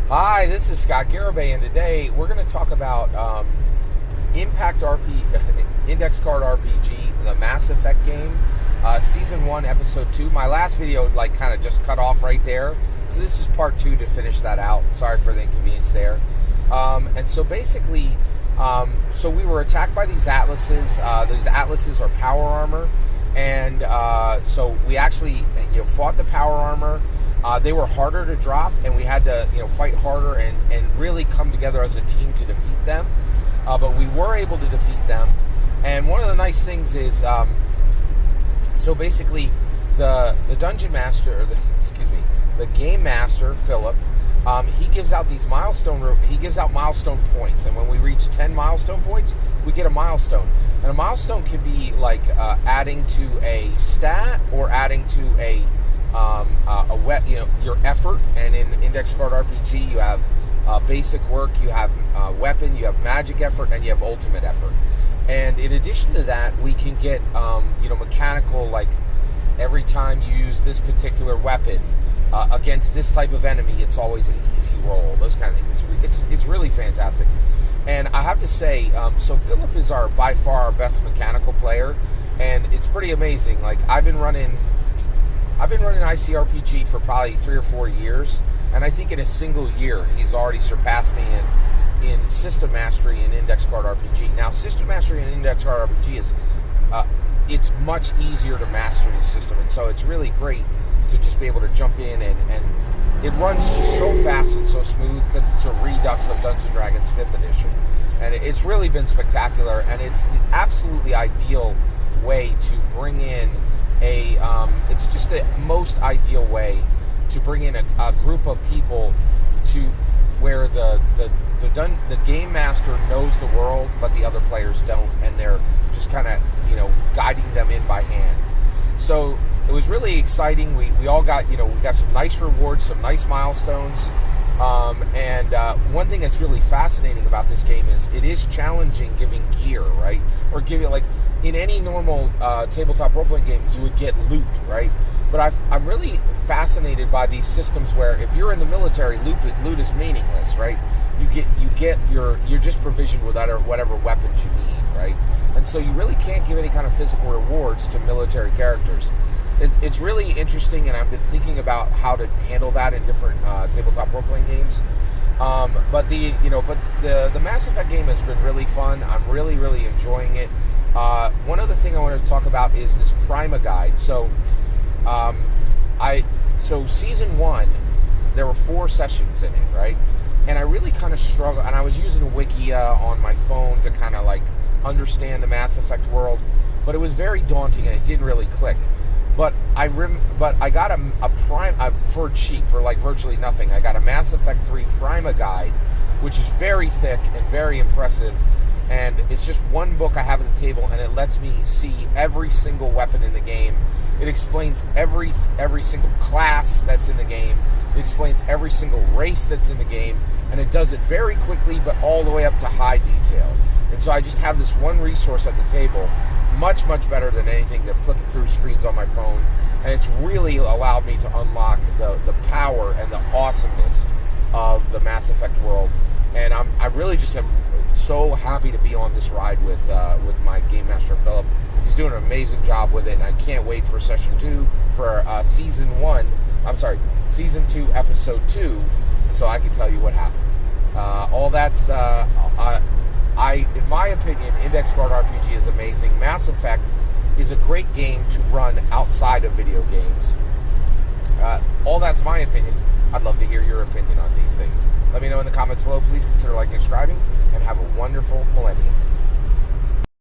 Hi, this is Scott Garibay, and today we're going to talk about Impact Index Card RPG, the Mass Effect game, Season 1, Episode 2. My last video, kind of just cut off right there. So this is part 2 to finish that out. Sorry for the inconvenience there. And so basically, so we were attacked by these atlases. These atlases are power armor. And so we actually fought the power armor. They were harder to drop, and we had to fight harder and really come together as a team to defeat them. But we were able to defeat them. And one of the nice things is, so basically, the dungeon master, or the game master, Philip, he gives out these milestone points, and when we reach 10 milestone points, we get a milestone. And a milestone can be like adding to a stat or adding to your effort. And in Index Card RPG, you have basic work, you have weapon, you have magic effort, and you have ultimate effort. And in addition to that, we can get mechanical, like every time you use this particular weapon against this type of enemy, it's always an easy roll. Those kind of things. It's really fantastic. And I have to say, so Philip is by far our best mechanical player, and it's pretty amazing. Like I've been running ICRPG for probably 3 or 4 years, and I think in a single year he's already surpassed me in system mastery in Index Card RPG. Now, system mastery in Index Card RPG is it's much easier to master the system, and so it's really great to just be able to jump in and it runs just so fast and so smooth because it's a redux of Dungeons & Dragons 5th edition, and it's really been spectacular, and it's the absolutely ideal way to bring in it's just the most ideal way to bring in a group of people to where the game master knows the world, but the other players don't, and they're just kind of guiding them in by hand. So it was really exciting. We all got we got some nice rewards, some nice milestones, and one thing that's really fascinating about this game is it is challenging giving gear, right? Or giving, like, in any normal tabletop role-playing game, you would get loot, right? But I'm really fascinated by these systems where if you're in the military, loot is meaningless, right? You're just provisioned with whatever weapons you need, right? And so you really can't give any kind of physical rewards to military characters. It's really interesting, and I've been thinking about how to handle that in different tabletop role-playing games. But the Mass Effect game has been really fun. I'm really, really enjoying it. One other thing I wanted to talk about is this Prima guide. So, Season 1, there were 4 sessions in it, right? And I really kind of struggled, and I was using Wikia on my phone to kind of understand the Mass Effect world, but it was very daunting and it didn't really click. But I got for cheap, for virtually nothing. I got a Mass Effect 3 Prima guide, which is very thick and very impressive. And it's just one book I have at the table, and it lets me see every single weapon in the game. It explains every single class that's in the game. It explains every single race that's in the game, and it does it very quickly, but all the way up to high detail. And so I just have this one resource at the table, much, much better than anything to flip it through screens on my phone. And it's really allowed me to unlock the power and the awesomeness of the Mass Effect world. And I really just am so happy to be on this ride with my game master Philip. He's doing an amazing job with it, and I can't wait for Season 2, Season 2, Episode 2, so I can tell you what happened. All that's in my opinion, Index Card RPG is amazing. Mass Effect is a great game to run outside of video games. All that's my opinion. I'd love to hear your opinion on these things. Let me know in the comments below. Please consider liking and subscribing, and have a wonderful millennium.